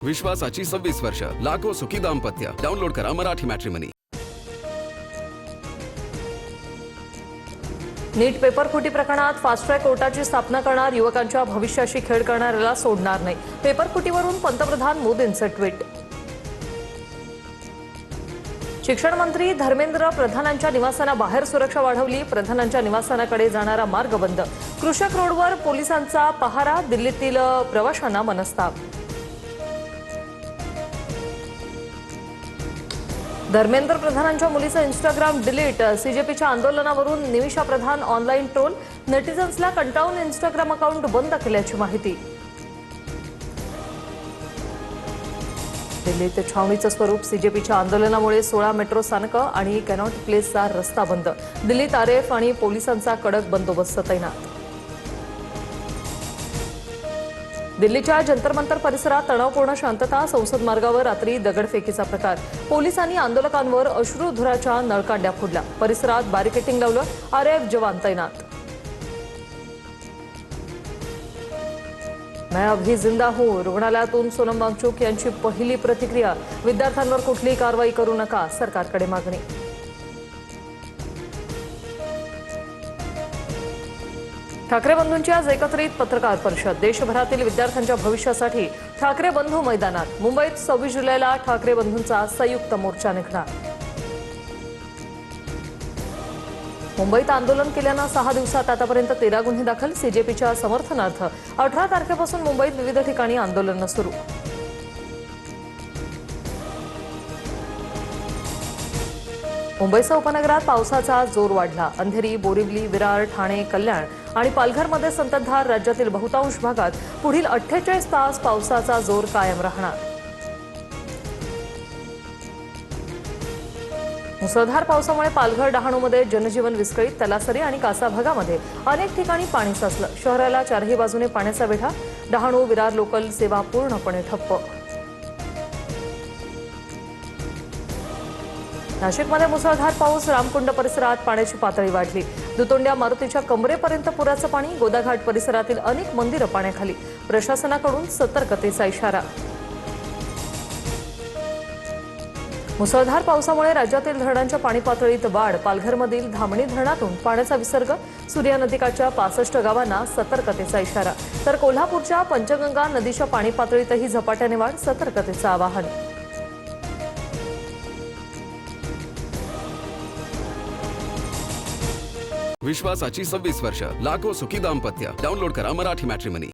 विश्वासाची 26 वर्ष, लाखो सुखी दाम्पत्य. डाउनलोड करा मराठी मॅट्रिमनी. नीट पेपर फुटी प्रकरणात फास्ट ट्रॅक कोर्टाची स्थापना करणार, युवकांच्या भविष्याशी खेळ करणाऱ्याला सोडणार नाही. पेपर फुटीवरून पंतप्रधान मोदींचं ट्विट. शिक्षण मंत्री धर्मेंद्र प्रधानांच्या निवासाबाहेर सुरक्षा वाढवली. प्रधानांच्या निवासाकडे जाणारा मार्ग बंद. कृषक रोडवर पोलिसांचा पहारा. दिल्लीतील प्रवाशांना मनस्ताप. धर्मेंद्र प्रधानांच्या मुलीचं इंस्टाग्राम डिलीट. सीजेपीच्या आंदोलनावरून निमिषा प्रधान ऑनलाईन ट्रोल. नेटिझन्सला कंटाळून इंस्टाग्राम अकाउंट बंद केल्याची माहिती. दिल्लीत छावणीचं स्वरूप. सीजेपीच्या आंदोलनामुळे 16 मेट्रो स्थानकं आणि कॅनॉट प्लेसचा रस्ता बंद. दिल्लीत आरएफ आणि पोलिसांचा कडक बंदोबस्त तैनात. दिल्लीच्या जंतर मंतर परिसरात तणावपूर्ण शांतता. संसद मार्गावर रात्री दगडफेकीचा प्रकार. पोलिसांनी आंदोलकांवर अश्रुधुराच्या नळकांड्या फोडल्या. परिसरात बॅरिकेडिंग लावलं. आरएफ जवान तैनात. मैं अभी जिंदा हूं. रुग्णालयातून सोनम वांगचुक यांची पहिली प्रतिक्रिया. विद्यार्थ्यांवर कुठलीही कारवाई करू नका, सरकारकडे मागणी. ठाकरे बंधूंची आज एकत्रित पत्रकार परिषद. देशभरातील विद्यार्थ्यांच्या भविष्यासाठी ठाकरे बंधू मैदानात. मुंबईत 26 जुलैला ठाकरे बंधूंचा संयुक्त मोर्चा निघणार. मुंबईत आंदोलन केल्यानं 6 दिवसात आतापर्यंत 13 गुन्हे दाखल. सीजेपीच्या समर्थनार्थ 18 तारखेपासून मुंबईत विविध ठिकाणी आंदोलनं सुरू. मुंबईसह उपनगरात पावसाचा जोर वाढला. अंधेरी, बोरिवली, विरार, ठाणे, कल्याण आणि पालघरमध्ये संततधार. राज्यातील बहुतांश भागात पुढील 48 तास पावसाचा जोर कायम राहणार. मुसळधार पावसामुळे पालघर, डहाणूमध्ये जनजीवन विस्कळीत. तलासरी आणि कासा भागामध्ये अनेक ठिकाणी पाणी साचलं. शहराला चारही बाजूने पाण्याचा वेढा. डहाणू विरार लोकल सेवा पूर्णपणे ठप्प. नाशिकमध्ये मुसळधार पाऊस. रामकुंड परिसरात पाण्याची पातळी वाढली. दुतोंड्या मारुतीच्या कमरेपर्यंत पुराचं पाणी. गोदाघाट परिसरातील अनेक मंदिरं पाण्याखाली. प्रशासनाकडून सतर्कतेचा इशारा. मुसळधार पावसामुळे राज्यातील धरणांच्या पाणी पातळीत वाढ. पालघरमधील धामणी धरणातून पाण्याचा विसर्ग. सूर्या नदीकाठच्या 65 गावांना सतर्कतेचा इशारा. तर कोल्हापूरच्या पंचगंगा नदीच्या पाणी पातळीतही झपाट्याने वाढ. सतर्कतेचं आवाहन. विश्वासाची 26 वर्ष, लाखो सुखी दाम्पत्य. डाउनलोड करा मराठी मॅट्रिमनी.